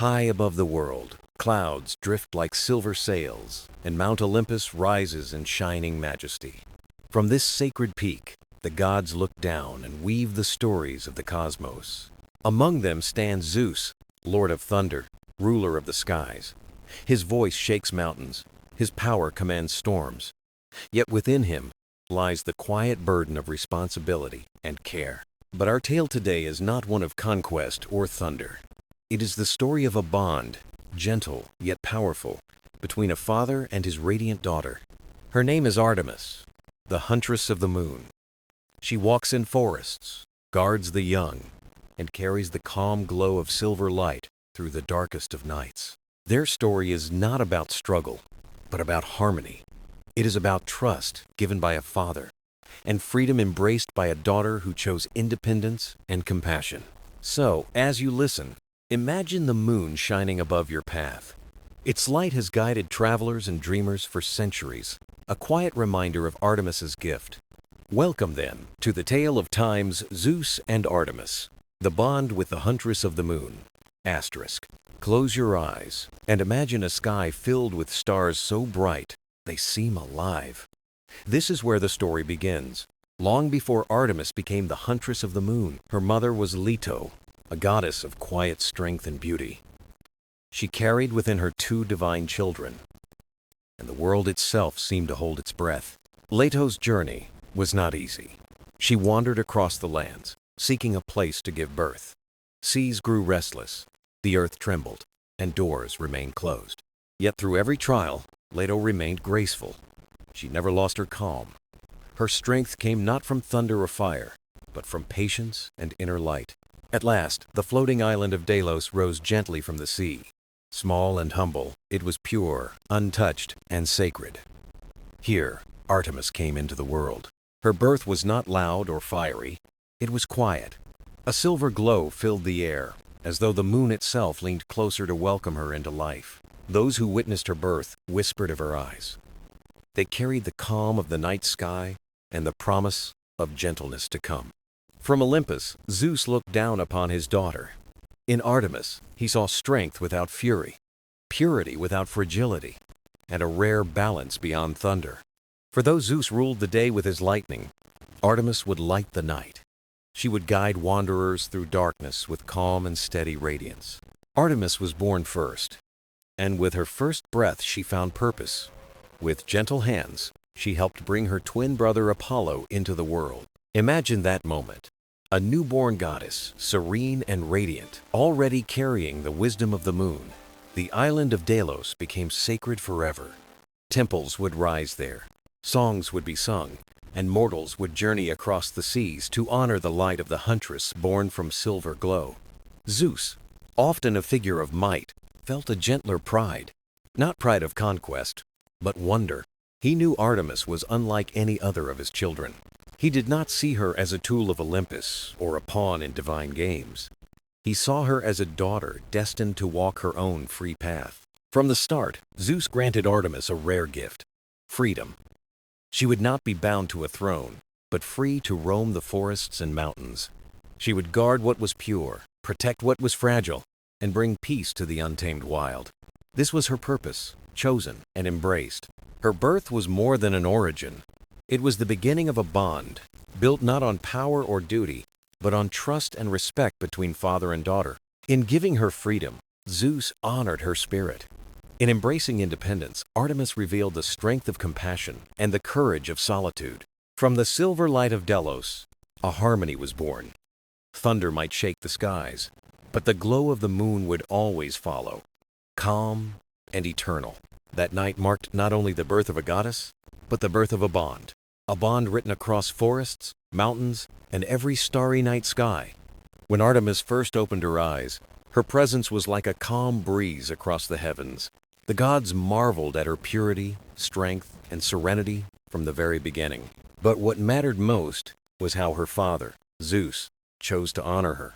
High above the world, clouds drift like silver sails, and Mount Olympus rises in shining majesty. From this sacred peak, the gods look down and weave the stories of the cosmos. Among them stands Zeus, Lord of Thunder, ruler of the skies. His voice shakes mountains, his power commands storms. Yet within him lies the quiet burden of responsibility and care. But our tale today is not one of conquest or thunder. It is the story of a bond, gentle yet powerful, between a father and his radiant daughter. Her name is Artemis, the Huntress of the Moon. She walks in forests, guards the young, and carries the calm glow of silver light through the darkest of nights. Their story is not about struggle, but about harmony. It is about trust given by a father, and freedom embraced by a daughter who chose independence and compassion. So, as you listen, imagine the moon shining above your path. Its light has guided travelers and dreamers for centuries, a quiet reminder of Artemis's gift. Welcome, then, to the tale of time's Zeus and Artemis, the bond with the Huntress of the Moon. Asterisk. Close your eyes and imagine a sky filled with stars so bright they seem alive. This is where the story begins. Long before Artemis became the Huntress of the Moon, her mother was Leto, a goddess of quiet strength and beauty. She carried within her two divine children, and the world itself seemed to hold its breath. Leto's journey was not easy. She wandered across the lands, seeking a place to give birth. Seas grew restless, the earth trembled, and doors remained closed. Yet through every trial, Leto remained graceful. She never lost her calm. Her strength came not from thunder or fire, but from patience and inner light. At last, the floating island of Delos rose gently from the sea. Small and humble, it was pure, untouched, and sacred. Here, Artemis came into the world. Her birth was not loud or fiery. It was quiet. A silver glow filled the air, as though the moon itself leaned closer to welcome her into life. Those who witnessed her birth whispered of her eyes. They carried the calm of the night sky and the promise of gentleness to come. From Olympus, Zeus looked down upon his daughter. In Artemis, he saw strength without fury, purity without fragility, and a rare balance beyond thunder. For though Zeus ruled the day with his lightning, Artemis would light the night. She would guide wanderers through darkness with calm and steady radiance. Artemis was born first, and with her first breath she found purpose. With gentle hands, she helped bring her twin brother Apollo into the world. Imagine that moment. A newborn goddess, serene and radiant, already carrying the wisdom of the moon. The island of Delos became sacred forever. Temples would rise there, songs would be sung, and mortals would journey across the seas to honor the light of the Huntress born from silver glow. Zeus, often a figure of might, felt a gentler pride. Not pride of conquest, but wonder. He knew Artemis was unlike any other of his children. He did not see her as a tool of Olympus or a pawn in divine games. He saw her as a daughter destined to walk her own free path. From the start, Zeus granted Artemis a rare gift: freedom. She would not be bound to a throne, but free to roam the forests and mountains. She would guard what was pure, protect what was fragile, and bring peace to the untamed wild. This was her purpose, chosen and embraced. Her birth was more than an origin. It was the beginning of a bond, built not on power or duty, but on trust and respect between father and daughter. In giving her freedom, Zeus honored her spirit. In embracing independence, Artemis revealed the strength of compassion and the courage of solitude. From the silver light of Delos, a harmony was born. Thunder might shake the skies, but the glow of the moon would always follow, calm and eternal. That night marked not only the birth of a goddess, but the birth of a bond written across forests, mountains, and every starry night sky. When Artemis first opened her eyes, her presence was like a calm breeze across the heavens. The gods marveled at her purity, strength, and serenity from the very beginning. But what mattered most was how her father, Zeus, chose to honor her.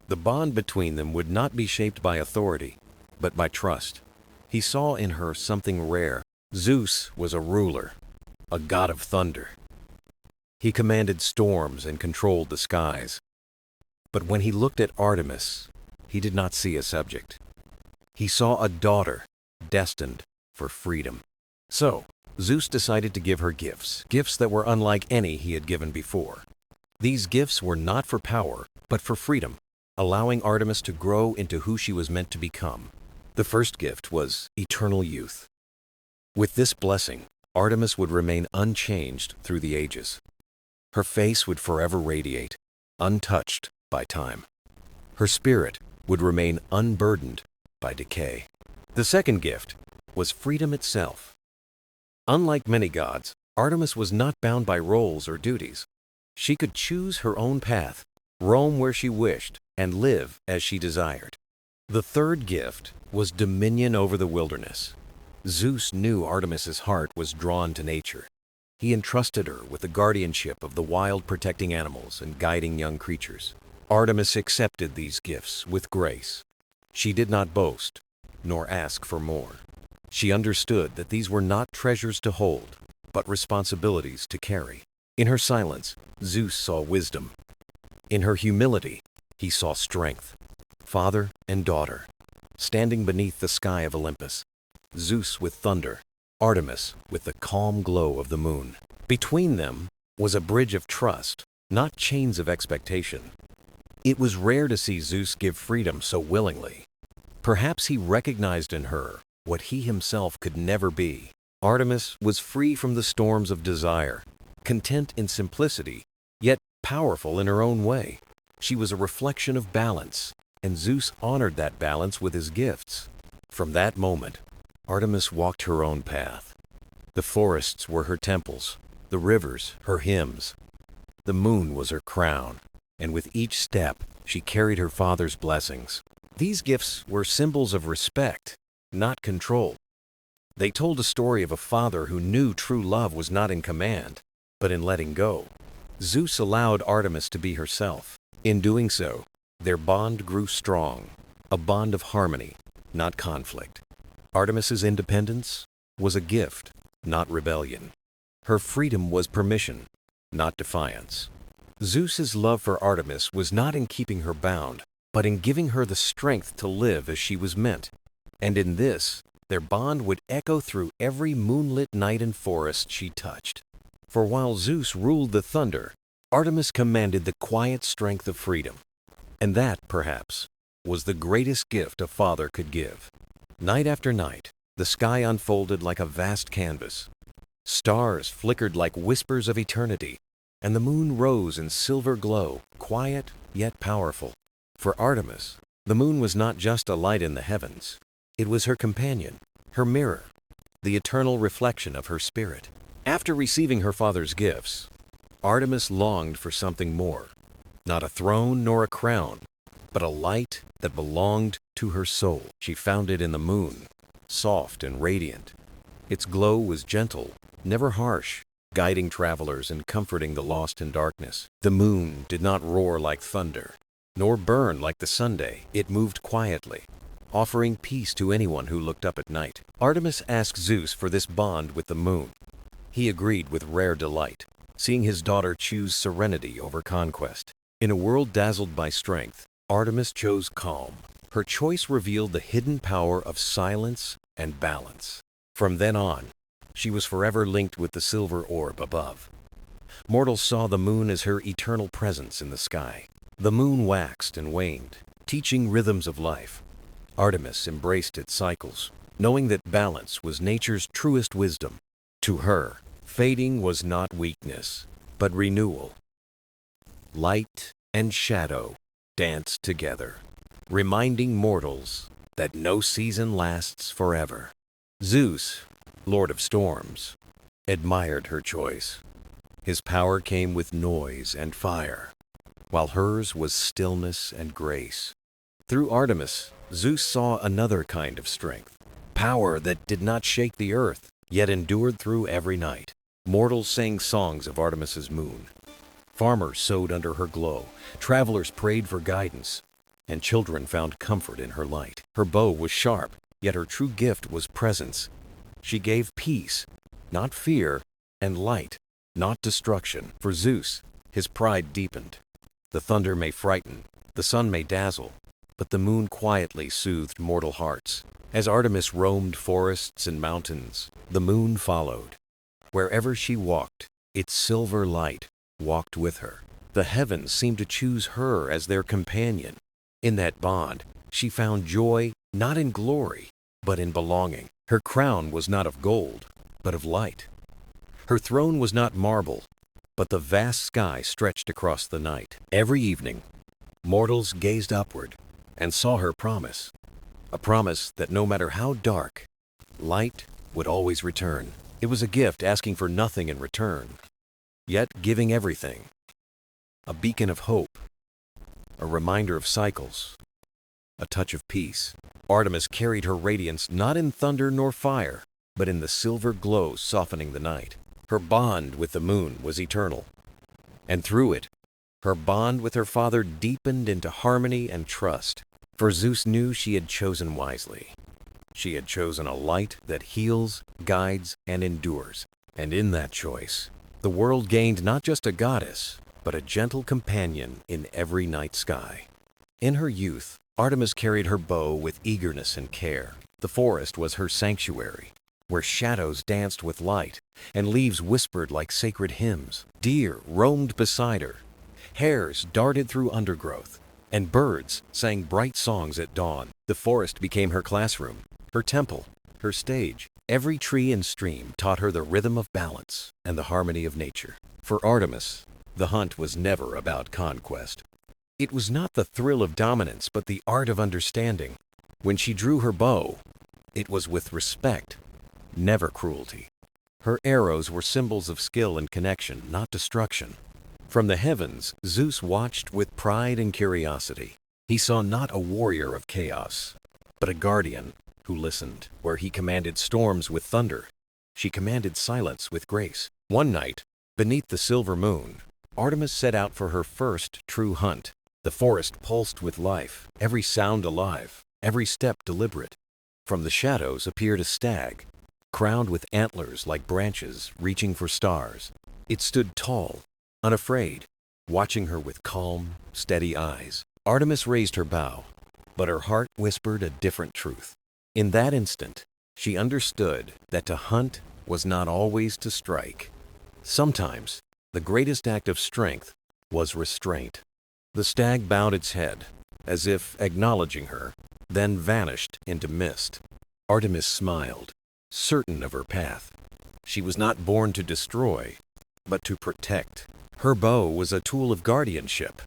The bond between them would not be shaped by authority, but by trust. He saw in her something rare. Zeus was a ruler, a god of thunder. He commanded storms and controlled the skies. But when he looked at Artemis, he did not see a subject. He saw a daughter destined for freedom. So, Zeus decided to give her gifts, gifts that were unlike any he had given before. These gifts were not for power, but for freedom, allowing Artemis to grow into who she was meant to become. The first gift was eternal youth. With this blessing, Artemis would remain unchanged through the ages. Her face would forever radiate, untouched by time. Her spirit would remain unburdened by decay. The second gift was freedom itself. Unlike many gods, Artemis was not bound by roles or duties. She could choose her own path, roam where she wished, and live as she desired. The third gift was dominion over the wilderness. Zeus knew Artemis's heart was drawn to nature. He entrusted her with the guardianship of the wild, protecting animals and guiding young creatures. Artemis accepted these gifts with grace. She did not boast, nor ask for more. She understood that these were not treasures to hold, but responsibilities to carry. In her silence, Zeus saw wisdom. In her humility, he saw strength. Father and daughter, standing beneath the sky of Olympus. Zeus with thunder, Artemis with the calm glow of the moon. Between them was a bridge of trust, not chains of expectation. It was rare to see Zeus give freedom so willingly. Perhaps he recognized in her what he himself could never be. Artemis was free from the storms of desire, content in simplicity, yet powerful in her own way. She was a reflection of balance, and Zeus honored that balance with his gifts. From that moment, Artemis walked her own path. The forests were her temples, the rivers her hymns. The moon was her crown, and with each step she carried her father's blessings. These gifts were symbols of respect, not control. They told a story of a father who knew true love was not in command, but in letting go. Zeus allowed Artemis to be herself. In doing so, their bond grew strong, a bond of harmony, not conflict. Artemis's independence was a gift, not rebellion. Her freedom was permission, not defiance. Zeus's love for Artemis was not in keeping her bound, but in giving her the strength to live as she was meant. And in this, their bond would echo through every moonlit night and forest she touched. For while Zeus ruled the thunder, Artemis commanded the quiet strength of freedom. And that, perhaps, was the greatest gift a father could give. Night after night, the sky unfolded like a vast canvas. Stars flickered like whispers of eternity, and the moon rose in silver glow, quiet yet powerful. For Artemis, the moon was not just a light in the heavens. It was her companion, her mirror, the eternal reflection of her spirit. After receiving her father's gifts, Artemis longed for something more. Not a throne nor a crown, but a light that belonged to her soul. She found it in the moon, soft and radiant. Its glow was gentle, never harsh, guiding travelers and comforting the lost in darkness. The moon did not roar like thunder, nor burn like the Sunday. It moved quietly, offering peace to anyone who looked up at night. Artemis asked Zeus for this bond with the moon. He agreed with rare delight, seeing his daughter choose serenity over conquest. In a world dazzled by strength, Artemis chose calm. Her choice revealed the hidden power of silence and balance. From then on, she was forever linked with the silver orb above. Mortals saw the moon as her eternal presence in the sky. The moon waxed and waned, teaching rhythms of life. Artemis embraced its cycles, knowing that balance was nature's truest wisdom. To her, fading was not weakness, but renewal. Light and shadow danced together, reminding mortals that no season lasts forever. Zeus, Lord of Storms, admired her choice. His power came with noise and fire, while hers was stillness and grace. Through Artemis, Zeus saw another kind of strength, power that did not shake the earth, yet endured through every night. Mortals sang songs of Artemis's moon. Farmers sowed under her glow, travelers prayed for guidance, and children found comfort in her light. Her bow was sharp, yet her true gift was presence. She gave peace, not fear, and light, not destruction. For Zeus, his pride deepened. The thunder may frighten, the sun may dazzle, but the moon quietly soothed mortal hearts. As Artemis roamed forests and mountains, the moon followed. Wherever she walked, its silver light walked with her. The heavens seemed to choose her as their companion. In that bond, she found joy not in glory, but in belonging. Her crown was not of gold, but of light. Her throne was not marble, but the vast sky stretched across the night. Every evening, mortals gazed upward and saw her promise, a promise that no matter how dark, light would always return. It was a gift asking for nothing in return, yet giving everything. A beacon of hope, a reminder of cycles, a touch of peace. Artemis carried her radiance not in thunder nor fire, but in the silver glow softening the night. Her bond with the moon was eternal, and through it, her bond with her father deepened into harmony and trust. For Zeus knew she had chosen wisely. She had chosen a light that heals, guides, and endures. And in that choice, the world gained not just a goddess, but a gentle companion in every night sky. In her youth, Artemis carried her bow with eagerness and care. The forest was her sanctuary, where shadows danced with light and leaves whispered like sacred hymns. Deer roamed beside her, hares darted through undergrowth, and birds sang bright songs at dawn. The forest became her classroom, her temple, her stage. Every tree and stream taught her the rhythm of balance and the harmony of nature. For Artemis, the hunt was never about conquest. It was not the thrill of dominance, but the art of understanding. When she drew her bow, it was with respect, never cruelty. Her arrows were symbols of skill and connection, not destruction. From the heavens, Zeus watched with pride and curiosity. He saw not a warrior of chaos, but a guardian who listened. Where he commanded storms with thunder, she commanded silence with grace. One night, beneath the silver moon, Artemis set out for her first true hunt. The forest pulsed with life, every sound alive, every step deliberate. From the shadows appeared a stag, crowned with antlers like branches reaching for stars. It stood tall, unafraid, watching her with calm, steady eyes. Artemis raised her bow, but her heart whispered a different truth. In that instant, she understood that to hunt was not always to strike. Sometimes, the greatest act of strength was restraint. The stag bowed its head, as if acknowledging her, then vanished into mist. Artemis smiled, certain of her path. She was not born to destroy, but to protect. Her bow was a tool of guardianship,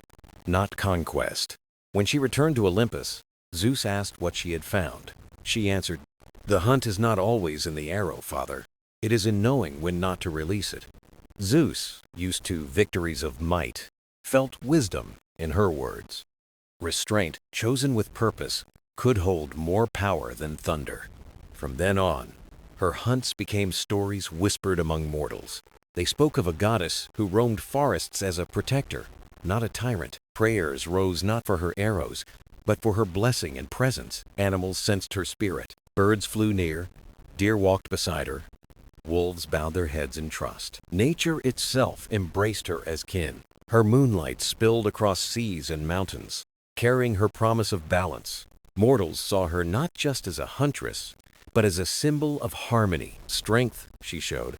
not conquest. When she returned to Olympus, Zeus asked what she had found. She answered, "The hunt is not always in the arrow, Father. It is in knowing when not to release it." Zeus, used to victories of might, felt wisdom in her words. Restraint, chosen with purpose, could hold more power than thunder. From then on, her hunts became stories whispered among mortals. They spoke of a goddess who roamed forests as a protector, not a tyrant. Prayers rose not for her arrows, but for her blessing and presence. Animals sensed her spirit. Birds flew near, deer walked beside her, wolves bowed their heads in trust. Nature itself embraced her as kin. Her moonlight spilled across seas and mountains, carrying her promise of balance. Mortals saw her not just as a huntress, but as a symbol of harmony. Strength, she showed,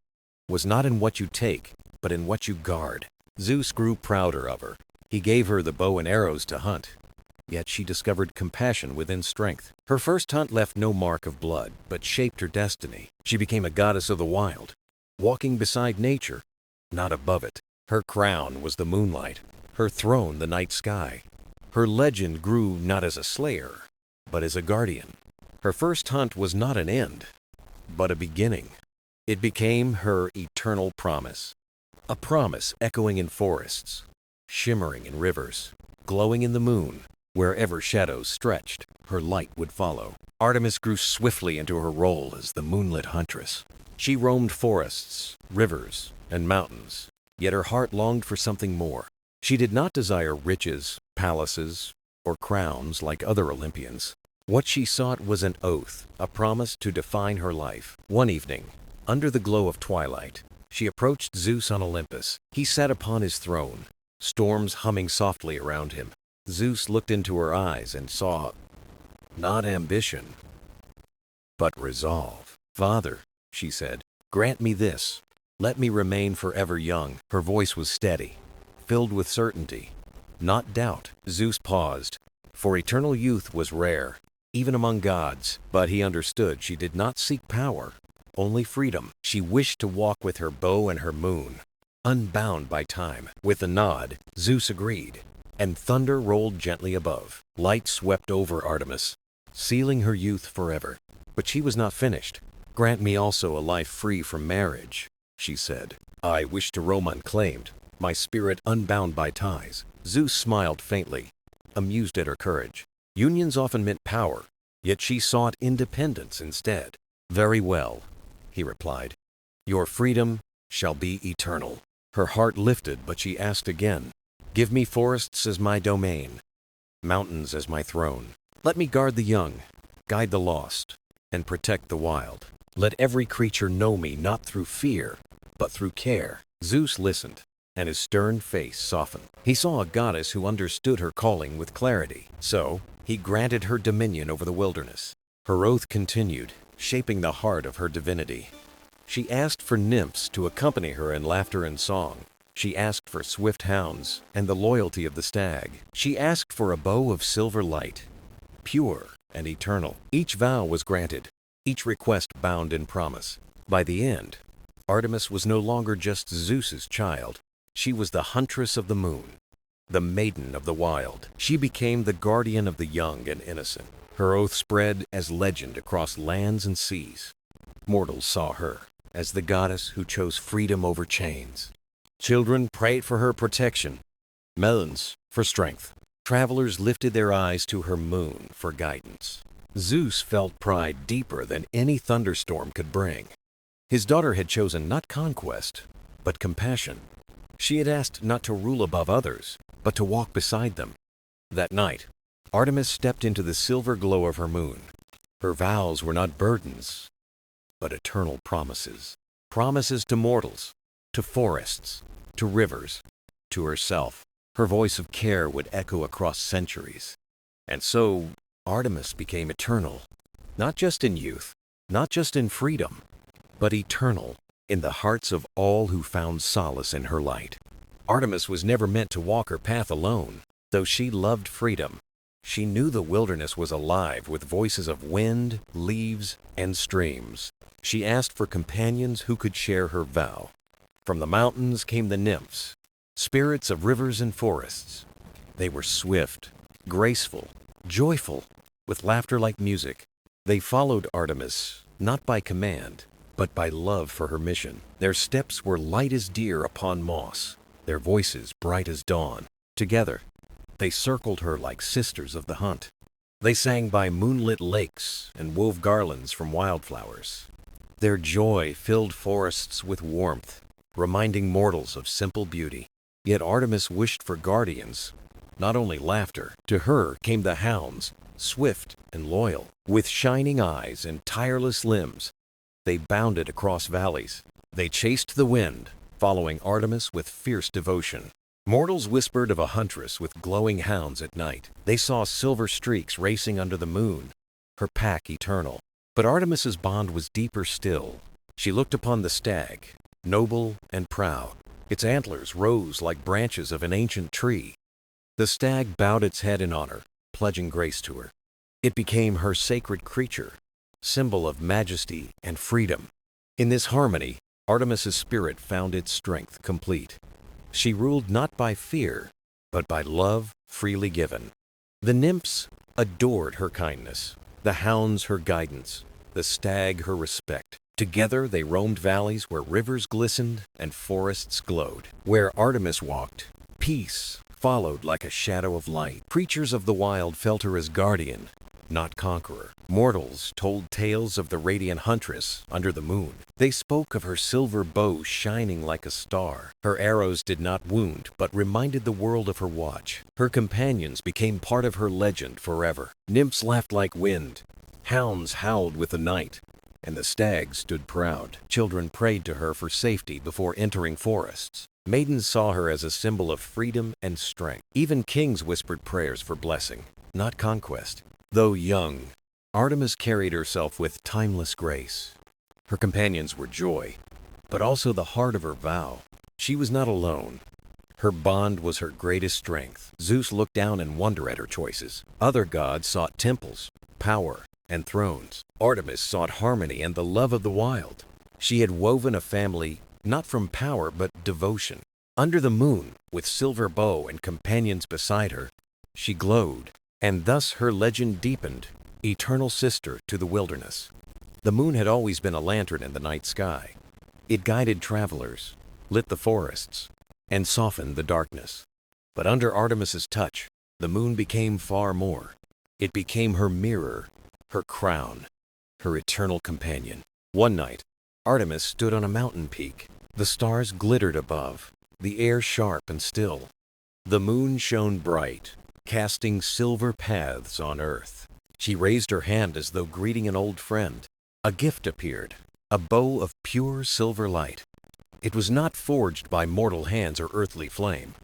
was not in what you take, but in what you guard. Zeus grew prouder of her. He gave her the bow and arrows to hunt. Yet she discovered compassion within strength. Her first hunt left no mark of blood, but shaped her destiny. She became a goddess of the wild, walking beside nature, not above it. Her crown was the moonlight, her throne the night sky. Her legend grew not as a slayer, but as a guardian. Her first hunt was not an end, but a beginning. It became her eternal promise, a promise echoing in forests, shimmering in rivers, glowing in the moon. Wherever shadows stretched, her light would follow. Artemis grew swiftly into her role as the moonlit huntress. She roamed forests, rivers, and mountains, yet her heart longed for something more. She did not desire riches, palaces, or crowns like other Olympians. What she sought was an oath, a promise to define her life. One evening, under the glow of twilight, she approached Zeus on Olympus. He sat upon his throne, storms humming softly around him. Zeus looked into her eyes and saw not ambition, but resolve. "Father," she said, "grant me this. Let me remain forever young." Her voice was steady, filled with certainty, not doubt. Zeus paused, for eternal youth was rare, even among gods. But he understood she did not seek power, only freedom. She wished to walk with her bow and her moon, unbound by time. With a nod, Zeus agreed, and thunder rolled gently above. Light swept over Artemis, sealing her youth forever. But she was not finished. "Grant me also a life free from marriage," she said. "I wish to roam unclaimed, my spirit unbound by ties." Zeus smiled faintly, amused at her courage. Unions often meant power, yet she sought independence instead. "Very well," he replied. "Your freedom shall be eternal." Her heart lifted, but she asked again, "Give me forests as my domain, mountains as my throne. Let me guard the young, guide the lost, and protect the wild. Let every creature know me not through fear, but through care." Zeus listened, and his stern face softened. He saw a goddess who understood her calling with clarity. So he granted her dominion over the wilderness. Her oath continued, shaping the heart of her divinity. She asked for nymphs to accompany her in laughter and song. She asked for swift hounds and the loyalty of the stag. She asked for a bow of silver light, pure and eternal. Each vow was granted, each request bound in promise. By the end, Artemis was no longer just Zeus's child. She was the huntress of the moon, the maiden of the wild. She became the guardian of the young and innocent. Her oath spread as legend across lands and seas. Mortals saw her as the goddess who chose freedom over chains. Children prayed for her protection, melons for strength. Travelers lifted their eyes to her moon for guidance. Zeus felt pride deeper than any thunderstorm could bring. His daughter had chosen not conquest, but compassion. She had asked not to rule above others, but to walk beside them. That night, Artemis stepped into the silver glow of her moon. Her vows were not burdens, but eternal promises. Promises to mortals, to forests, to rivers, to herself. Her voice of care would echo across centuries. And so, Artemis became eternal, not just in youth, not just in freedom, but eternal in the hearts of all who found solace in her light. Artemis was never meant to walk her path alone. Though she loved freedom, she knew the wilderness was alive with voices of wind, leaves, and streams. She asked for companions who could share her vow. From the mountains came the nymphs, spirits of rivers and forests. They were swift, graceful, joyful, with laughter like music. They followed Artemis, not by command, but by love for her mission. Their steps were light as deer upon moss, their voices bright as dawn. Together, they circled her like sisters of the hunt. They sang by moonlit lakes and wove garlands from wildflowers. Their joy filled forests with warmth, reminding mortals of simple beauty. Yet Artemis wished for guardians, not only laughter. To her came the hounds, swift and loyal. With shining eyes and tireless limbs, they bounded across valleys. They chased the wind, following Artemis with fierce devotion. Mortals whispered of a huntress with glowing hounds at night. They saw silver streaks racing under the moon, her pack eternal. But Artemis's bond was deeper still. She looked upon the stag, noble and proud. Its antlers rose like branches of an ancient tree. The stag bowed its head in honor, pledging grace to her. It became her sacred creature, symbol of majesty and freedom. In this harmony, Artemis's spirit found its strength complete. She ruled not by fear, but by love freely given. The nymphs adored her kindness, the hounds her guidance, the stag her respect. Together they roamed valleys where rivers glistened and forests glowed. Where Artemis walked, peace followed like a shadow of light. Creatures of the wild felt her as guardian, not conqueror. Mortals told tales of the radiant huntress under the moon. They spoke of her silver bow shining like a star. Her arrows did not wound, but reminded the world of her watch. Her companions became part of her legend forever. Nymphs laughed like wind, hounds howled with the night, and the stag stood proud. Children prayed to her for safety before entering forests. Maidens saw her as a symbol of freedom and strength. Even kings whispered prayers for blessing, not conquest. Though young, Artemis carried herself with timeless grace. Her companions were joy, but also the heart of her vow. She was not alone. Her bond was her greatest strength. Zeus looked down in wonder at her choices. Other gods sought temples, power, and thrones. Artemis sought harmony and the love of the wild. She had woven a family not from power but devotion. Under the moon, with silver bow and companions beside her, she glowed, and thus her legend deepened, eternal sister to the wilderness. The moon had always been a lantern in the night sky. It guided travelers, lit the forests, and softened the darkness. But under Artemis's touch, the moon became far more. It became her mirror, her crown, her eternal companion. One night, Artemis stood on a mountain peak. The stars glittered above, the air sharp and still. The moon shone bright, casting silver paths on earth. She raised her hand as though greeting an old friend. A gift appeared, a bow of pure silver light. It was not forged by mortal hands or earthly flame.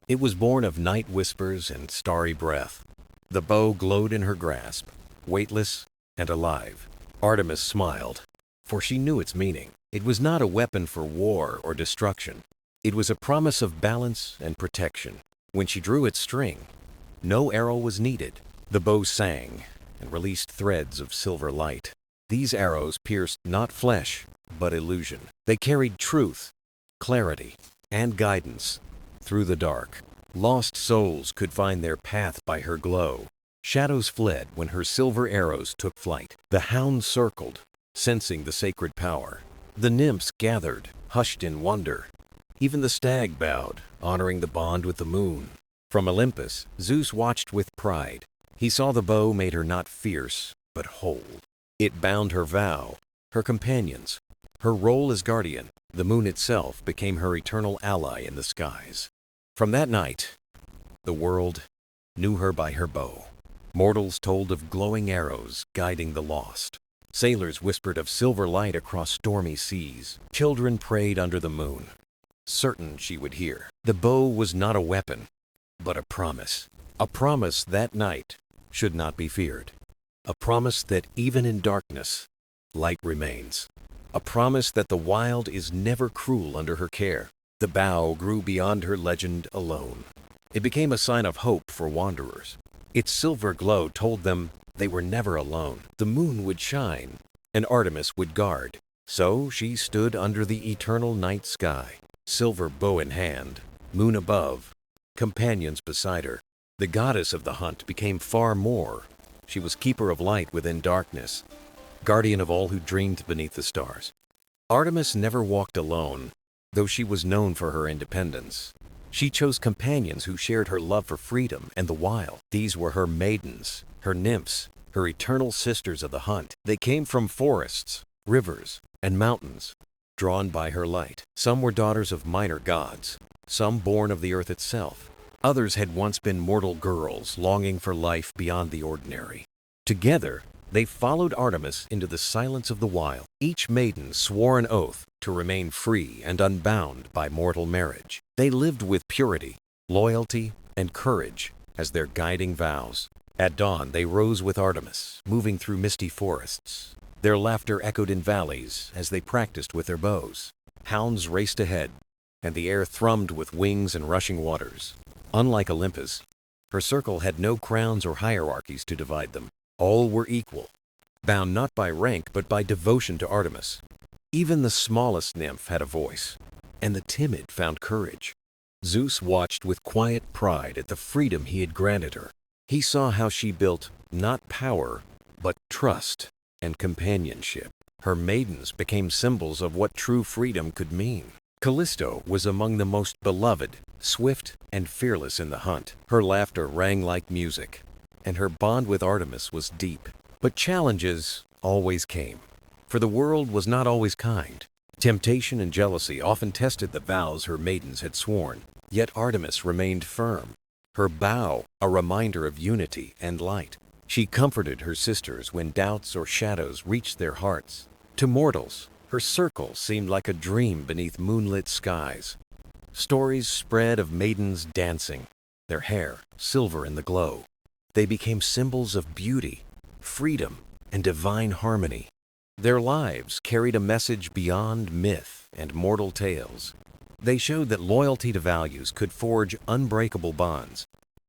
It was born of night whispers and starry breath. The bow glowed in her grasp, weightless and alive. Artemis smiled, for she knew its meaning. It was not a weapon for war or destruction. It was a promise of balance and protection. When she drew its string, no arrow was needed. The bow sang and released threads of silver light. These arrows pierced not flesh, but illusion. They carried truth, clarity, and guidance through the dark. Lost souls could find their path by her glow. Shadows fled when her silver arrows took flight. The hounds circled, sensing the sacred power. The nymphs gathered, hushed in wonder. Even the stag bowed, honoring the bond with the moon. From Olympus, Zeus watched with pride. He saw the bow made her not fierce, but whole. It bound her vow, her companions, her role as guardian. The moon itself became her eternal ally in the skies. From that night, the world knew her by her bow. Mortals told of glowing arrows guiding the lost. Sailors whispered of silver light across stormy seas. Children prayed under the moon, certain she would hear. The bow was not a weapon, but a promise. A promise that night should not be feared. A promise that even in darkness, light remains. A promise that the wild is never cruel under her care. The bow grew beyond her legend alone. It became a sign of hope for wanderers. Its silver glow told them they were never alone. The moon would shine, and Artemis would guard. So she stood under the eternal night sky, silver bow in hand, moon above, companions beside her. The goddess of the hunt became far more. She was keeper of light within darkness, guardian of all who dreamed beneath the stars. Artemis never walked alone, though she was known for her independence. She chose companions who shared her love for freedom and the wild. These were her maidens, her nymphs, her eternal sisters of the hunt. They came from forests, rivers, and mountains, drawn by her light. Some were daughters of minor gods, some born of the earth itself. Others had once been mortal girls longing for life beyond the ordinary. Together, they followed Artemis into the silence of the wild. Each maiden swore an oath to remain free and unbound by mortal marriage. They lived with purity, loyalty, and courage as their guiding vows. At dawn, they rose with Artemis, moving through misty forests. Their laughter echoed in valleys as they practiced with their bows. Hounds raced ahead, and the air thrummed with wings and rushing waters. Unlike Olympus, her circle had no crowns or hierarchies to divide them. All were equal, bound not by rank but by devotion to Artemis. Even the smallest nymph had a voice, and the timid found courage. Zeus watched with quiet pride at the freedom he had granted her. He saw how she built not power, but trust and companionship. Her maidens became symbols of what true freedom could mean. Callisto was among the most beloved, swift and fearless in the hunt. Her laughter rang like music, and her bond with Artemis was deep. But challenges always came, for the world was not always kind. Temptation and jealousy often tested the vows her maidens had sworn, yet Artemis remained firm, her bow a reminder of unity and light. She comforted her sisters when doubts or shadows reached their hearts. To mortals, her circle seemed like a dream beneath moonlit skies. Stories spread of maidens dancing, their hair silver in the glow. They became symbols of beauty, freedom, and divine harmony. Their lives carried a message beyond myth and mortal tales. They showed that loyalty to values could forge unbreakable bonds.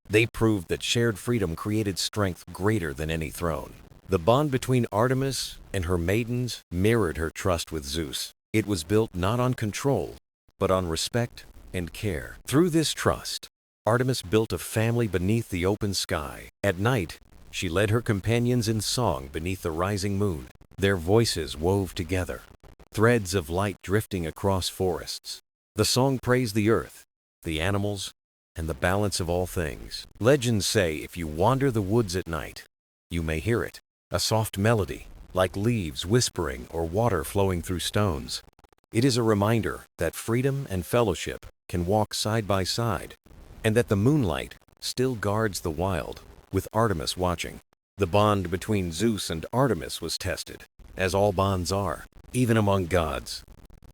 They proved that shared freedom created strength greater than any throne. The bond between Artemis and her maidens mirrored her trust with Zeus. It was built not on control, but on respect and care. Through this trust, Artemis built a family beneath the open sky. At night, she led her companions in song beneath the rising moon. Their voices wove together, threads of light drifting across forests. The song praised the earth, the animals, and the balance of all things. Legends say if you wander the woods at night, you may hear it, a soft melody, like leaves whispering or water flowing through stones. It is a reminder that freedom and fellowship can walk side by side, and that the moonlight still guards the wild, with Artemis watching. The bond between Zeus and Artemis was tested, as all bonds are, even among gods.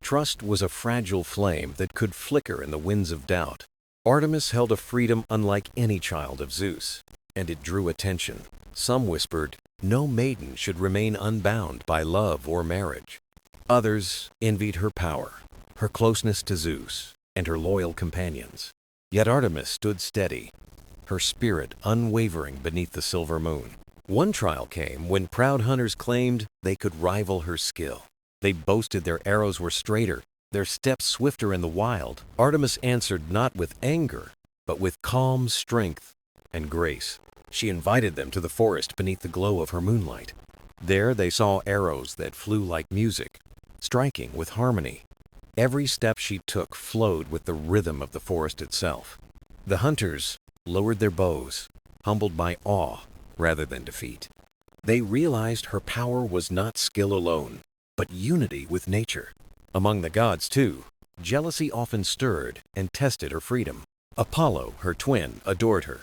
Trust was a fragile flame that could flicker in the winds of doubt. Artemis held a freedom unlike any child of Zeus, and it drew attention. Some whispered, no maiden should remain unbound by love or marriage. Others envied her power, her closeness to Zeus, and her loyal companions. Yet Artemis stood steady, her spirit unwavering beneath the silver moon. One trial came when proud hunters claimed they could rival her skill. They boasted their arrows were straighter, their steps swifter in the wild. Artemis answered not with anger, but with calm strength and grace. She invited them to the forest beneath the glow of her moonlight. There they saw arrows that flew like music, striking with harmony. Every step she took flowed with the rhythm of the forest itself. The hunters lowered their bows, humbled by awe rather than defeat. They realized her power was not skill alone, but unity with nature. Among the gods, too, jealousy often stirred and tested her freedom. Apollo, her twin, adored her,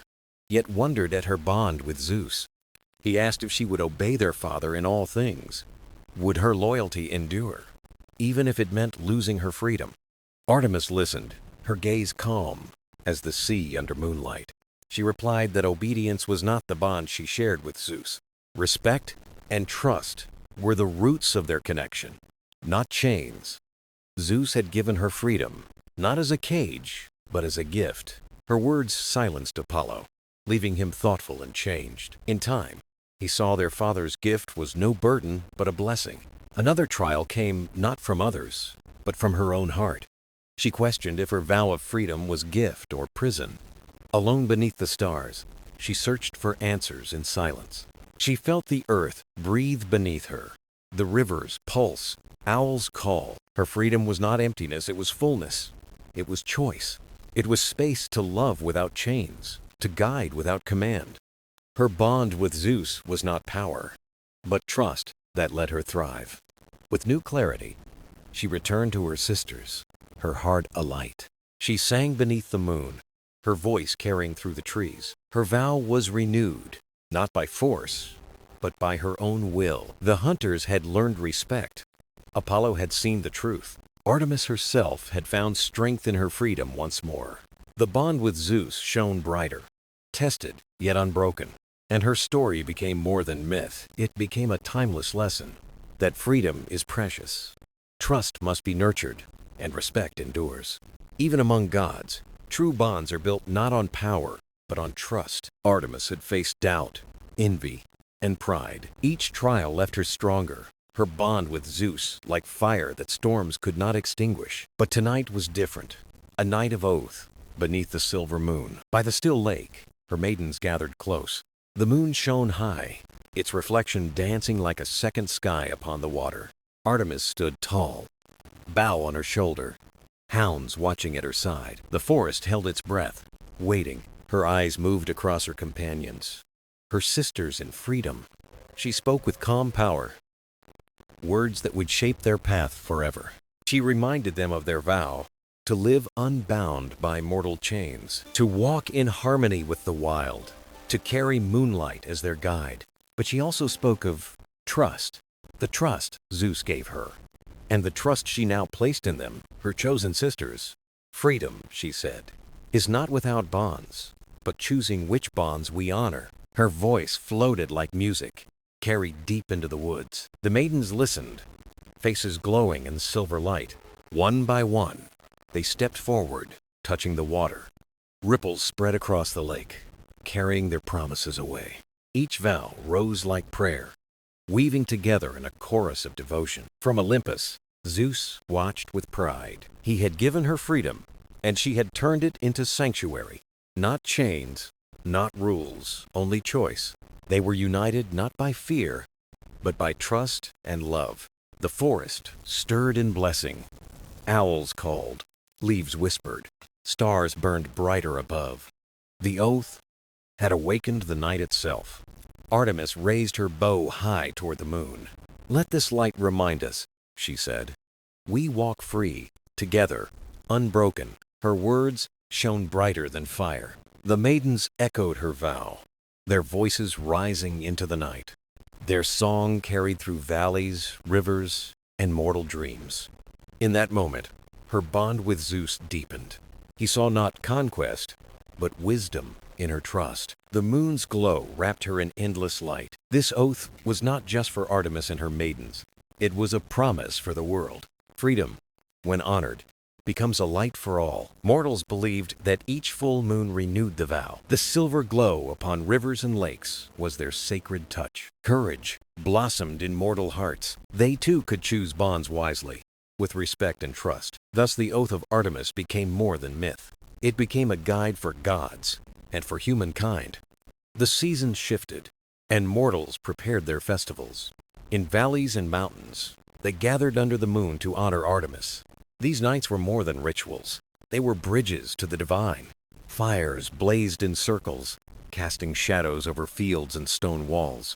yet wondered at her bond with Zeus. He asked if she would obey their father in all things. Would her loyalty endure, even if it meant losing her freedom? Artemis listened, her gaze calm as the sea under moonlight. She replied that obedience was not the bond she shared with Zeus. Respect and trust were the roots of their connection, not chains. Zeus had given her freedom, not as a cage, but as a gift. Her words silenced Apollo, leaving him thoughtful and changed. In time, he saw their father's gift was no burden, but a blessing. Another trial came not from others, but from her own heart. She questioned if her vow of freedom was gift or prison. Alone beneath the stars, she searched for answers in silence. She felt the earth breathe beneath her, the rivers pulse, owls call. Her freedom was not emptiness, it was fullness. It was choice. It was space to love without chains, to guide without command. Her bond with Zeus was not power, but trust that let her thrive. With new clarity, she returned to her sisters, her heart alight. She sang beneath the moon, her voice carrying through the trees. Her vow was renewed, not by force, but by her own will. The hunters had learned respect. Apollo had seen the truth. Artemis herself had found strength in her freedom once more. The bond with Zeus shone brighter, tested yet unbroken. And her story became more than myth. It became a timeless lesson that freedom is precious. Trust must be nurtured, and respect endures. Even among gods, true bonds are built not on power, but on trust. Artemis had faced doubt, envy, and pride. Each trial left her stronger. Her bond with Zeus, like fire that storms could not extinguish. But tonight was different. A night of oath, beneath the silver moon. By the still lake, her maidens gathered close. The moon shone high, its reflection dancing like a second sky upon the water. Artemis stood tall, bow on her shoulder, hounds watching at her side. The forest held its breath, waiting. Her eyes moved across her companions, her sisters in freedom. She spoke with calm power, words that would shape their path forever. She reminded them of their vow, to live unbound by mortal chains, to walk in harmony with the wild, to carry moonlight as their guide. But she also spoke of trust, the trust Zeus gave her, and the trust she now placed in them, her chosen sisters. Freedom, she said, is not without bonds, but choosing which bonds we honor. Her voice floated like music, carried deep into the woods. The maidens listened, faces glowing in silver light. One by one, they stepped forward, touching the water. Ripples spread across the lake, carrying their promises away. Each vow rose like prayer, weaving together in a chorus of devotion. From Olympus, Zeus watched with pride. He had given her freedom, and she had turned it into sanctuary. Not chains, not rules, only choice. They were united not by fear, but by trust and love. The forest stirred in blessing. Owls called, leaves whispered, stars burned brighter above. The oath had awakened the night itself. Artemis raised her bow high toward the moon. "Let this light remind us," she said. "We walk free, together, unbroken." Her words shone brighter than fire. The maidens echoed her vow, their voices rising into the night. Their song carried through valleys, rivers, and mortal dreams. In that moment, her bond with Zeus deepened. He saw not conquest, but wisdom in her trust. The moon's glow wrapped her in endless light. This oath was not just for Artemis and her maidens. It was a promise for the world. Freedom, when honored, becomes a light for all. Mortals believed that each full moon renewed the vow. The silver glow upon rivers and lakes was their sacred touch. Courage blossomed in mortal hearts. They too could choose bonds wisely, with respect and trust. Thus the oath of Artemis became more than myth. It became a guide for gods and for humankind. The seasons shifted, and mortals prepared their festivals. In valleys and mountains, they gathered under the moon to honor Artemis. These nights were more than rituals. They were bridges to the divine. Fires blazed in circles, casting shadows over fields and stone walls.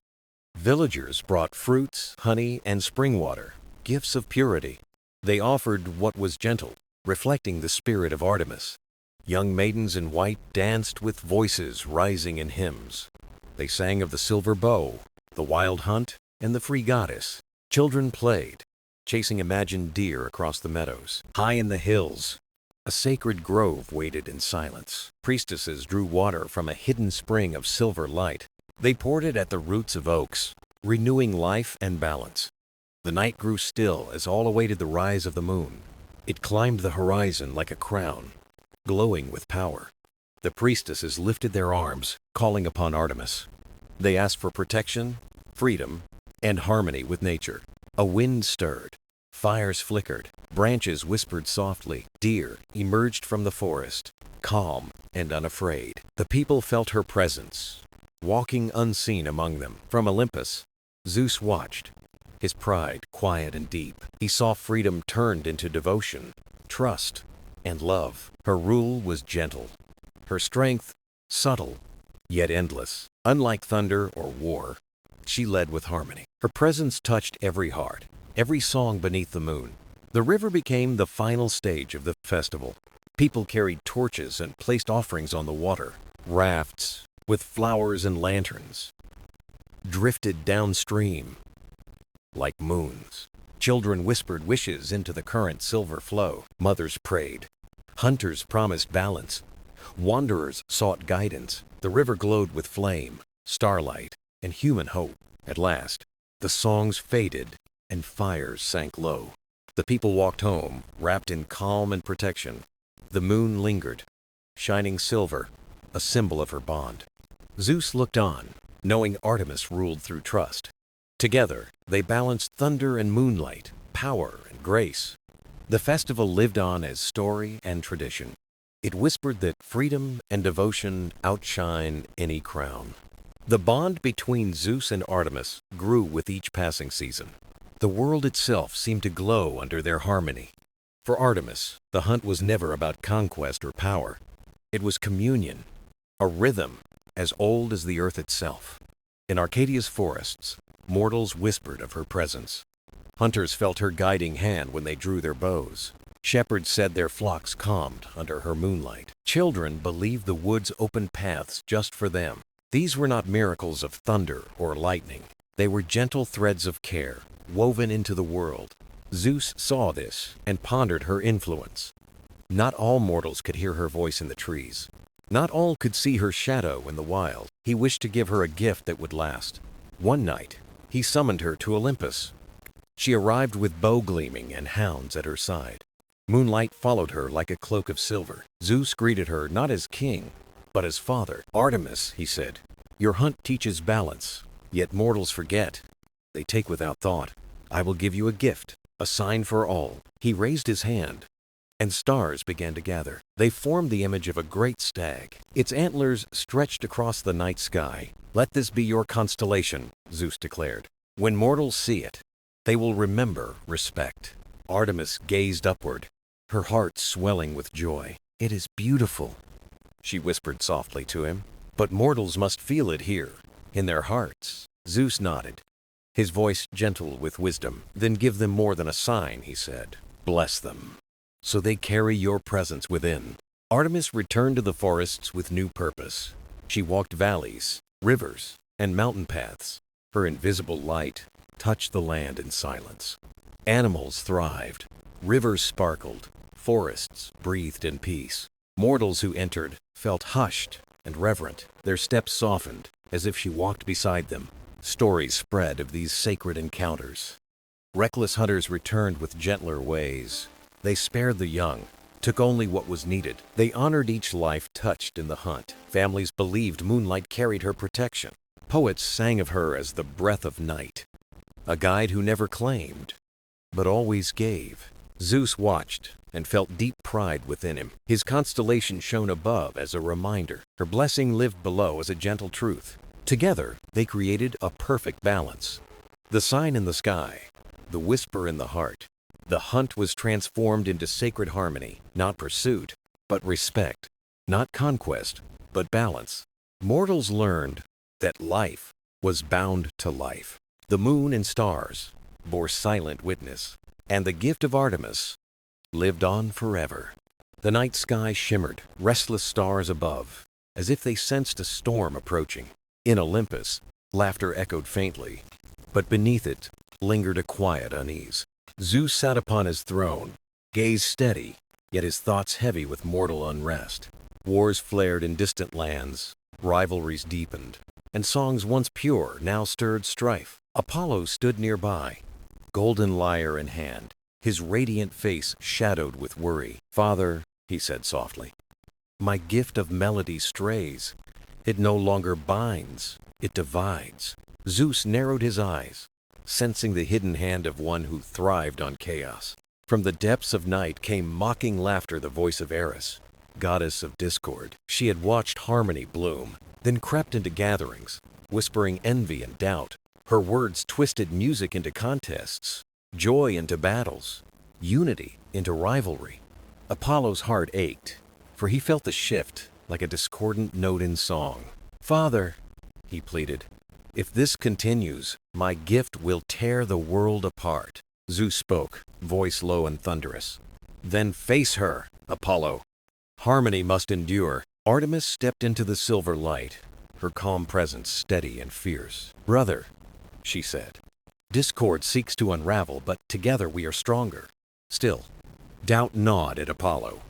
Villagers brought fruits, honey, and spring water, gifts of purity. They offered what was gentle, reflecting the spirit of Artemis. Young maidens in white danced with voices rising in hymns. They sang of the silver bow, the wild hunt, and the free goddess. Children played, chasing imagined deer across the meadows. High in the hills, a sacred grove waited in silence. Priestesses drew water from a hidden spring of silver light. They poured it at the roots of oaks, renewing life and balance. The night grew still as all awaited the rise of the moon. It climbed the horizon like a crown, glowing with power. The priestesses lifted their arms, calling upon Artemis. They asked for protection, freedom, and harmony with nature. A wind stirred, fires flickered, branches whispered softly. Deer emerged from the forest, calm and unafraid. The people felt her presence, walking unseen among them. From Olympus, Zeus watched, his pride quiet and deep. He saw freedom turned into devotion, trust, and love. Her rule was gentle, her strength subtle, yet endless. Unlike thunder or war, she led with harmony. Her presence touched every heart, every song beneath the moon. The river became the final stage of the festival. People carried torches and placed offerings on the water. Rafts with flowers and lanterns drifted downstream like moons. Children whispered wishes into the current silver flow. Mothers prayed. Hunters promised balance. Wanderers sought guidance. The river glowed with flame, starlight, and human hope. At last, the songs faded and fires sank low. The people walked home, wrapped in calm and protection. The moon lingered, shining silver, a symbol of her bond. Zeus looked on, knowing Artemis ruled through trust. Together, they balanced thunder and moonlight, power and grace. The festival lived on as story and tradition. It whispered that freedom and devotion outshine any crown. The bond between Zeus and Artemis grew with each passing season. The world itself seemed to glow under their harmony. For Artemis, the hunt was never about conquest or power. It was communion, a rhythm as old as the earth itself. In Arcadia's forests, mortals whispered of her presence. Hunters felt her guiding hand when they drew their bows. Shepherds said their flocks calmed under her moonlight. Children believed the woods opened paths just for them. These were not miracles of thunder or lightning. They were gentle threads of care, woven into the world. Zeus saw this and pondered her influence. Not all mortals could hear her voice in the trees. Not all could see her shadow in the wild. He wished to give her a gift that would last. One night, he summoned her to Olympus. She arrived with bow gleaming and hounds at her side. Moonlight followed her like a cloak of silver. Zeus greeted her not as king, but as father. "Artemis," he said, "your hunt teaches balance, yet mortals forget. They take without thought. I will give you a gift, a sign for all." He raised his hand, and stars began to gather. They formed the image of a great stag. Its antlers stretched across the night sky. "Let this be your constellation," Zeus declared. "When mortals see it, they will remember respect." Artemis gazed upward, her heart swelling with joy. "It is beautiful," she whispered softly to him. "But mortals must feel it here, in their hearts." Zeus nodded, his voice gentle with wisdom. "Then give them more than a sign," he said. "Bless them, so they carry your presence within." Artemis returned to the forests with new purpose. She walked valleys, rivers, and mountain paths. Her invisible light touched the land in silence. Animals thrived, rivers sparkled, forests breathed in peace. Mortals who entered felt hushed and reverent. Their steps softened as if she walked beside them. Stories spread of these sacred encounters. Reckless hunters returned with gentler ways. They spared the young, took only what was needed. They honored each life touched in the hunt. Families believed Moonlight carried her protection. Poets sang of her as the breath of night, a guide who never claimed, but always gave. Zeus watched and felt deep pride within him. His constellation shone above as a reminder. Her blessing lived below as a gentle truth. Together, they created a perfect balance. The sign in the sky, the whisper in the heart. The hunt was transformed into sacred harmony, not pursuit, but respect. Not conquest, but balance. Mortals learned that life was bound to life. The moon and stars bore silent witness, and the gift of Artemis lived on forever. The night sky shimmered, restless stars above, as if they sensed a storm approaching. In Olympus, laughter echoed faintly, but beneath it lingered a quiet unease. Zeus sat upon his throne, gaze steady, yet his thoughts heavy with mortal unrest. Wars flared in distant lands, rivalries deepened, and songs once pure now stirred strife. Apollo stood nearby, golden lyre in hand, his radiant face shadowed with worry. "Father," he said softly, "my gift of melody strays. It no longer binds, it divides." Zeus narrowed his eyes, sensing the hidden hand of one who thrived on chaos. From the depths of night came mocking laughter, the voice of Eris, goddess of discord. She had watched harmony bloom, then crept into gatherings, whispering envy and doubt. Her words twisted music into contests, joy into battles, unity into rivalry. Apollo's heart ached, for he felt the shift like a discordant note in song. "Father," he pleaded, "if this continues, my gift will tear the world apart." Zeus spoke, voice low and thunderous. "Then face her, Apollo. Harmony must endure." Artemis stepped into the silver light, her calm presence steady and fierce. "Brother," she said, "discord seeks to unravel, but together we are stronger." Still, doubt gnawed at Apollo.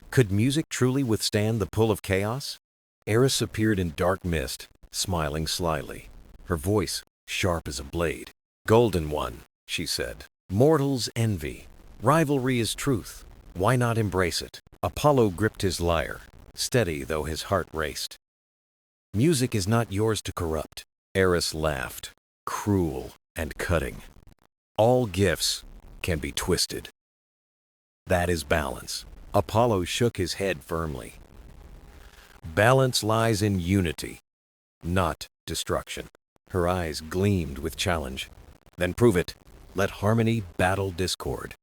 Could music truly withstand the pull of chaos? Eris appeared in dark mist, smiling slyly, her voice sharp as a blade. "Golden One," she said, "mortals envy. Rivalry is truth. Why not embrace it?" Apollo gripped his lyre, steady though his heart raced. "Music is not yours to corrupt." Eris laughed, cruel and cutting. "All gifts can be twisted. That is balance." Apollo shook his head firmly. "Balance lies in unity, not destruction." Her eyes gleamed with challenge. "Then prove it. Let harmony battle discord."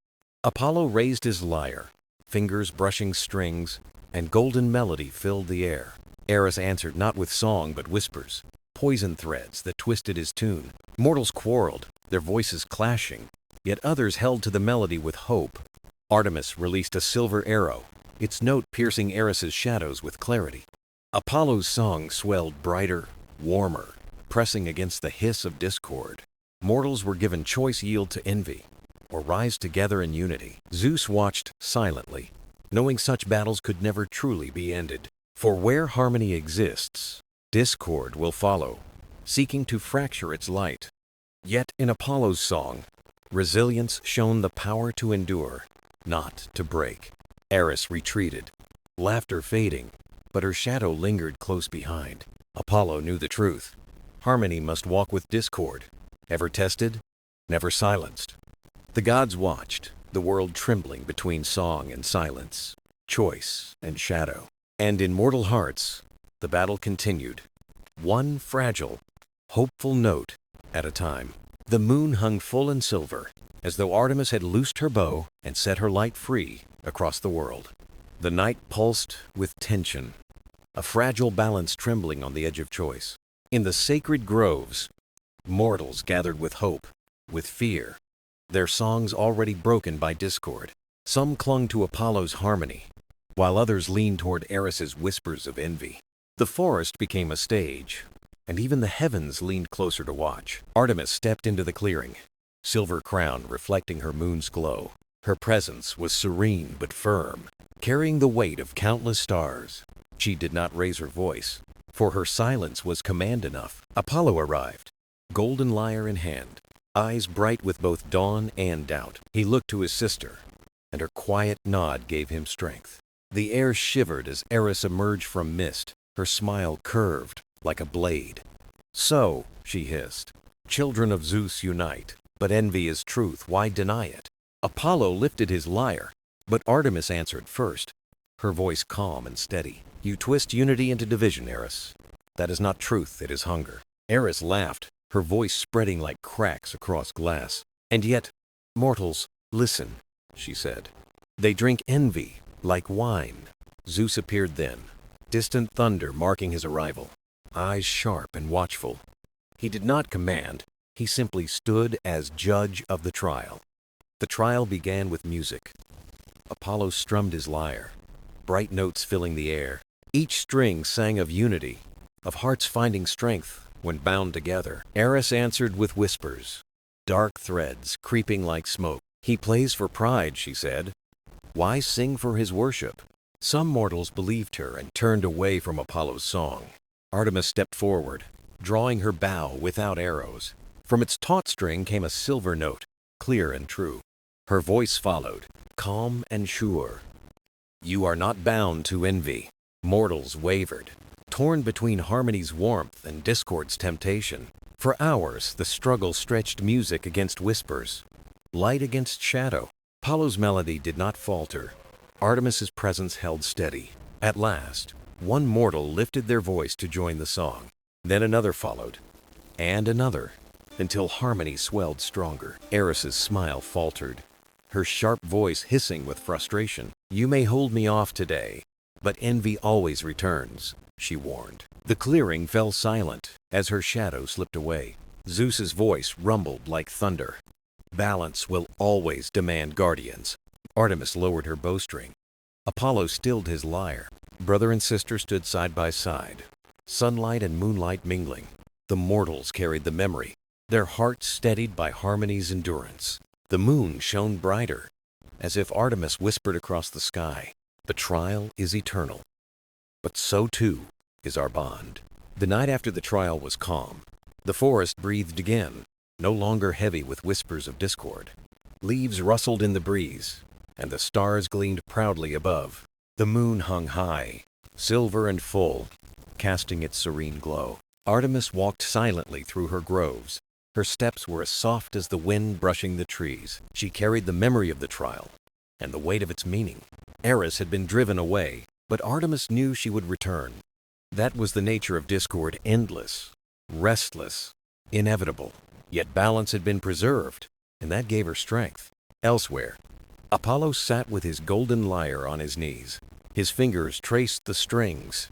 Apollo raised his lyre, fingers brushing strings, and golden melody filled the air. Eris answered not with song but whispers, poison threads that twisted his tune. Mortals quarreled, their voices clashing, yet others held to the melody with hope. Artemis released a silver arrow, its note piercing Eris's shadows with clarity. Apollo's song swelled brighter, warmer, pressing against the hiss of discord. Mortals were given choice: yield to envy, or rise together in unity. Zeus watched silently, knowing such battles could never truly be ended. For where harmony exists, discord will follow, seeking to fracture its light. Yet in Apollo's song, resilience shone the power to endure, not to break. Eris retreated, laughter fading, but her shadow lingered close behind. Apollo knew the truth. Harmony must walk with discord, ever tested, never silenced. The gods watched, the world trembling between song and silence, choice and shadow. And in mortal hearts, the battle continued, one fragile, hopeful note at a time. The moon hung full and silver, as though Artemis had loosed her bow and set her light free across the world. The night pulsed with tension, a fragile balance trembling on the edge of choice. In the sacred groves, mortals gathered with hope, with fear, their songs already broken by discord. Some clung to Apollo's harmony, while others leaned toward Eris's whispers of envy. The forest became a stage, and even the heavens leaned closer to watch. Artemis stepped into the clearing, silver crown reflecting her moon's glow. Her presence was serene but firm, carrying the weight of countless stars. She did not raise her voice, for her silence was command enough. Apollo arrived, golden lyre in hand, eyes bright with both dawn and doubt. He looked to his sister, and her quiet nod gave him strength. The air shivered as Eris emerged from mist, her smile curved like a blade. "So," she hissed, "children of Zeus unite, but envy is truth, why deny it?" Apollo lifted his lyre, but Artemis answered first, her voice calm and steady. "You twist unity into division, Eris. That is not truth, it is hunger." Eris laughed, her voice spreading like cracks across glass. "And yet, mortals, listen," she said. "They drink envy like wine." Zeus appeared then, distant thunder marking his arrival, eyes sharp and watchful. He did not command, he simply stood as judge of the trial. The trial began with music. Apollo strummed his lyre, bright notes filling the air. Each string sang of unity, of hearts finding strength when bound together. Eris answered with whispers, dark threads creeping like smoke. "He plays for pride," she said. "Why sing for his worship?" Some mortals believed her and turned away from Apollo's song. Artemis stepped forward, drawing her bow without arrows. From its taut string came a silver note, clear and true. Her voice followed, calm and sure. "You are not bound to envy." Mortals wavered, torn between harmony's warmth and discord's temptation. For hours, the struggle stretched music against whispers, light against shadow. Apollo's melody did not falter. Artemis's presence held steady. At last, one mortal lifted their voice to join the song. Then another followed, and another, until harmony swelled stronger. Eris's smile faltered, her sharp voice hissing with frustration. "You may hold me off today, but envy always returns," she warned. The clearing fell silent as her shadow slipped away. Zeus's voice rumbled like thunder. "Balance will always demand guardians." Artemis lowered her bowstring. Apollo stilled his lyre. Brother and sister stood side by side, sunlight and moonlight mingling. The mortals carried the memory, their hearts steadied by harmony's endurance. The moon shone brighter, as if Artemis whispered across the sky, "The trial is eternal, but so too is our bond." The night after the trial was calm. The forest breathed again, no longer heavy with whispers of discord. Leaves rustled in the breeze, and the stars gleamed proudly above. The moon hung high, silver and full, casting its serene glow. Artemis walked silently through her groves. Her steps were as soft as the wind brushing the trees. She carried the memory of the trial, and the weight of its meaning. Eris had been driven away, but Artemis knew she would return. That was the nature of discord, endless, restless, inevitable. Yet balance had been preserved, and that gave her strength. Elsewhere, Apollo sat with his golden lyre on his knees. His fingers traced the strings,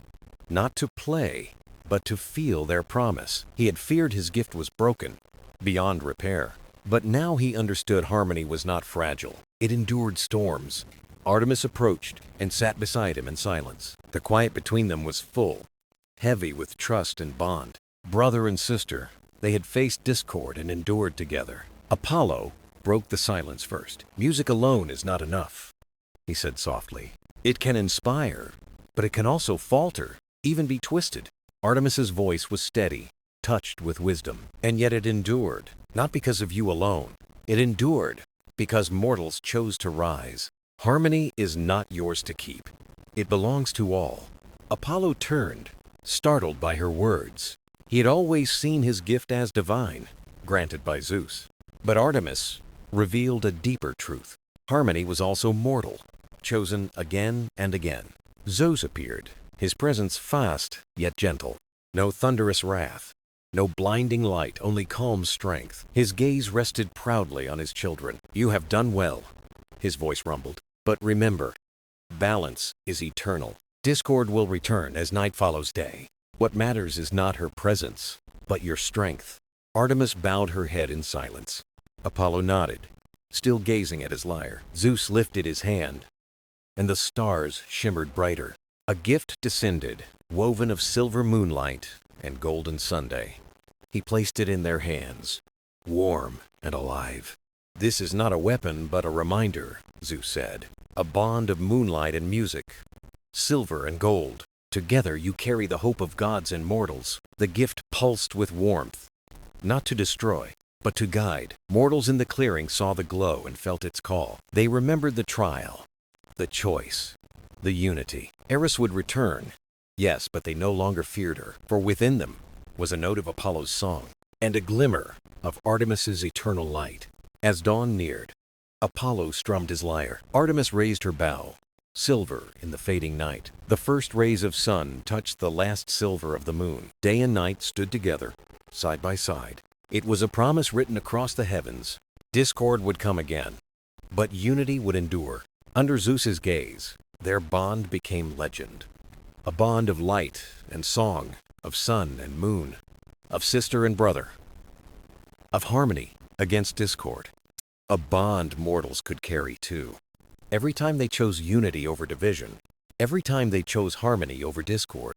not to play, but to feel their promise. He had feared his gift was broken, beyond repair. But now he understood harmony was not fragile. It endured storms. Artemis approached and sat beside him in silence. The quiet between them was full, heavy with trust and bond. Brother and sister, they had faced discord and endured together. Apollo broke the silence first. "Music alone is not enough," he said softly. It can inspire, but it can also falter, even be twisted. Artemis's voice was steady, touched with wisdom, and yet it endured, not because of you alone. It endured because mortals chose to rise. Harmony is not yours to keep. It belongs to all. Apollo turned, startled by her words. He had always seen his gift as divine, granted by Zeus. But Artemis revealed a deeper truth. Harmony was also mortal, chosen again and again. Zeus appeared, his presence fast yet gentle. No thunderous wrath, no blinding light, only calm strength. His gaze rested proudly on his children. "You have done well," his voice rumbled. "But remember, balance is eternal. Discord will return as night follows day. What matters is not her presence, but your strength." Artemis bowed her head in silence. Apollo nodded, still gazing at his lyre. Zeus lifted his hand, and the stars shimmered brighter. A gift descended, woven of silver moonlight and golden Sunday. He placed it in their hands, warm and alive. "This is not a weapon, but a reminder," Zeus said. "A bond of moonlight and music, silver and gold. Together you carry the hope of gods and mortals." The gift pulsed with warmth, not to destroy, but to guide. Mortals in the clearing saw the glow and felt its call. They remembered the trial, the choice, the unity. Eris would return, yes, but they no longer feared her, for within them was a note of Apollo's song and a glimmer of Artemis's eternal light. As dawn neared, Apollo strummed his lyre. Artemis raised her bow, silver in the fading night. The first rays of sun touched the last silver of the moon. Day and night stood together, side by side. It was a promise written across the heavens. Discord would come again, but unity would endure. Under Zeus's gaze, their bond became legend. A bond of light and song, of sun and moon, of sister and brother, of harmony against discord. A bond mortals could carry too. Every time they chose unity over division, every time they chose harmony over discord,